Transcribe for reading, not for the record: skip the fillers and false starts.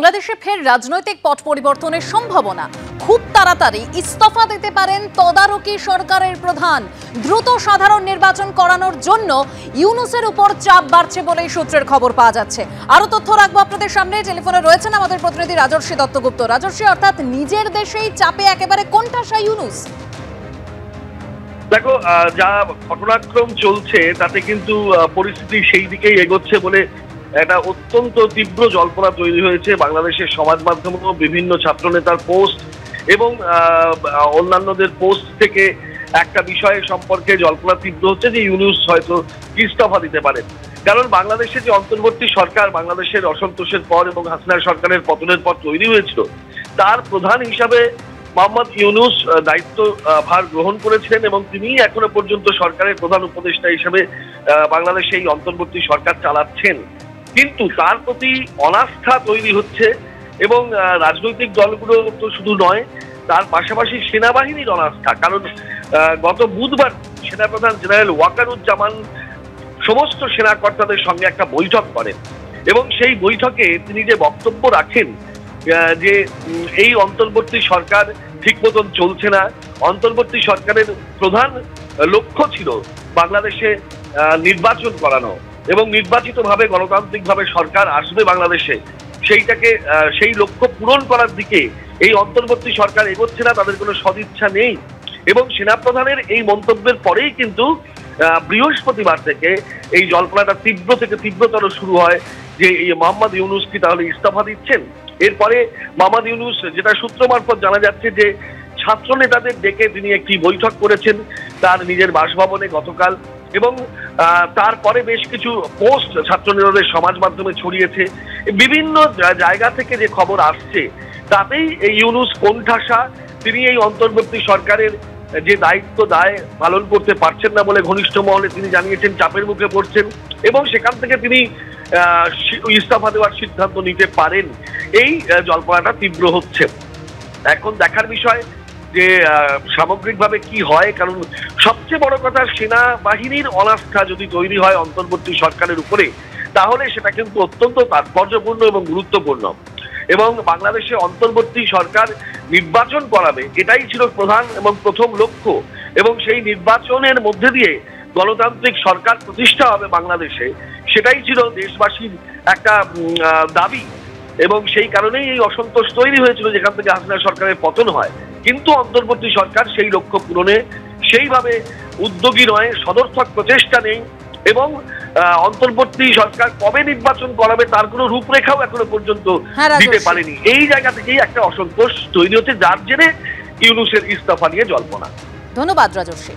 বাংলাদেশে ফের রাজনৈতিক পট পরিবর্তনের সম্ভাবনা। খুব তাড়াতাড়ি ইস্তফা দিতে পারেন তদারকি সরকারের প্রধান। দ্রুত সাধারণ নির্বাচন করানোর জন্য ইউনূসের উপর চাপ বাড়ছে বলেই সূত্রের খবর পাওয়া যাচ্ছে। আরো তথ্য রাখবো আপনাদের সামনে। টেলিফোনে রয়েছেন আমাদের প্রতিনিধি রাজর্ষি দত্তগুপ্ত। রাজর্ষি, অর্থাৎ নিজের দেশেই চাপে একেবারে কোণঠাসা ইউনূস। দেখো, যা ঘটনাক্রম চলছে তাতে কিন্তু পরিস্থিতি সেই দিকেই এগোচ্ছে বলে একটা অত্যন্ত তীব্র জল্পনা তৈরি হয়েছে। বাংলাদেশের সমাজ মাধ্যমেও বিভিন্ন ছাত্রনেতার পোস্ট এবং অন্যান্যদের পোস্ট থেকে একটা বিষয় সম্পর্কে জল্পনা তীব্র হচ্ছে যে ইউনূস হয়তো ইস্তফা দিতে পারেন। কারণ বাংলাদেশে যে অন্তর্বর্তী সরকার বাংলাদেশের অসন্তোষের পর এবং হাসিনা সরকারের পতনের পর তৈরি হয়েছিল, তার প্রধান হিসাবে মোহাম্মদ ইউনূস দায়িত্ব ভার গ্রহণ করেছিলেন এবং তিনি এখনো পর্যন্ত সরকারের প্রধান উপদেষ্টা হিসেবে বাংলাদেশে এই অন্তর্বর্তী সরকার চালাচ্ছেন। কিন্তু তার প্রতি অনাস্থা তৈরি হচ্ছে এবং রাজনৈতিক দলগুলো তো শুধু নয়, তার পাশাপাশি সেনাবাহিনীর অনাস্থা। কারণ গত বুধবার সেনাপ্রধান জেনারেল ওয়াকারুজ্জামান সমস্ত সেনাকর্তাদের সঙ্গে একটা বৈঠক করেন এবং সেই বৈঠকে তিনি যে বক্তব্য রাখেন যে এই অন্তর্বর্তী সরকার ঠিক মতন চলছে না, অন্তর্বর্তী সরকারের প্রধান লক্ষ্য ছিল বাংলাদেশে নির্বাচন করানো এবং নির্বাচিতভাবে গণতান্ত্রিকভাবে সরকার আসবে বাংলাদেশে, সেই লক্ষ্য পূরণ করার দিকে এই অন্তর্বর্তী সরকার এগোচ্ছে না, তাদের কোনো সদিচ্ছা নেই। এবং সেনাপ্রধানের এই মন্তব্যের পরেই কিন্তু বৃহস্পতিবার থেকে এই জল্পনাটা তীব্র থেকে তীব্রতর শুরু হয় যে এই মোহাম্মদ ইউনূস কি তাহলে ইস্তফা দিচ্ছেন। এরপরে মোহাম্মদ ইউনূস, যেটা সূত্র মারফত জানা যাচ্ছে যে ছাত্র নেতাদের ডেকে তিনি একটি বৈঠক করেছেন তার নিজের বাসভবনে গতকাল এবং তারপরে বেশ কিছু পোস্ট ছাত্র নেতাদের সমাজ মাধ্যমে ছড়িয়েছে। বিভিন্ন জায়গা থেকে যে খবর আসছে তাতেই এই ইউনূস কোণঠাসা, তিনি এই অন্তর্বর্তী সরকারের যে দায়িত্ব দায় পালন করতে পারছেন না বলে ঘনিষ্ঠ মহলে তিনি জানিয়েছেন, চাপের মুখে পড়ছেন এবং সেখান থেকে তিনি ইস্তফা দেওয়ার সিদ্ধান্ত নিতে পারেন। এই জল্পনাটা তীব্র হচ্ছে। এখন দেখার বিষয় যে সামগ্রিকভাবে কি হয়, কারণ সবচেয়ে বড় কথা সেনাবাহিনীর অনাস্থা যদি তৈরি হয় অন্তর্বর্তী সরকারের উপরে, তাহলে সেটা কিন্তু অত্যন্ত তাৎপর্যপূর্ণ এবং গুরুত্বপূর্ণ। এবং বাংলাদেশে অন্তর্বর্তী সরকার নির্বাচন করাবে, এটাই ছিল প্রধান এবং প্রথম লক্ষ্য এবং সেই নির্বাচনের মধ্যে দিয়ে গণতান্ত্রিক সরকার প্রতিষ্ঠা হবে বাংলাদেশে, সেটাই ছিল দেশবাসীর একটা দাবি এবং সেই কারণেই এই অসন্তোষ তৈরি হয়েছিল যেখান থেকে হাসিনা সরকারের পতন হয়। কিন্তু অন্তর্বর্তী সরকার সেই লক্ষ্য পূরণে সেইভাবে উদ্যোগী নয়, সদর্থক প্রচেষ্টা নেই এবং অন্তর্বর্তী সরকার কবে নির্বাচন করাবে তার কোনো রূপরেখাও এখনো পর্যন্ত দিতে পারেনি। এই জায়গা থেকেই একটা অসন্তোষ তৈরি হচ্ছে, যার জেরে ইউনূসের ইস্তফা নিয়ে জল্পনা। ধন্যবাদ রাজর্ষি।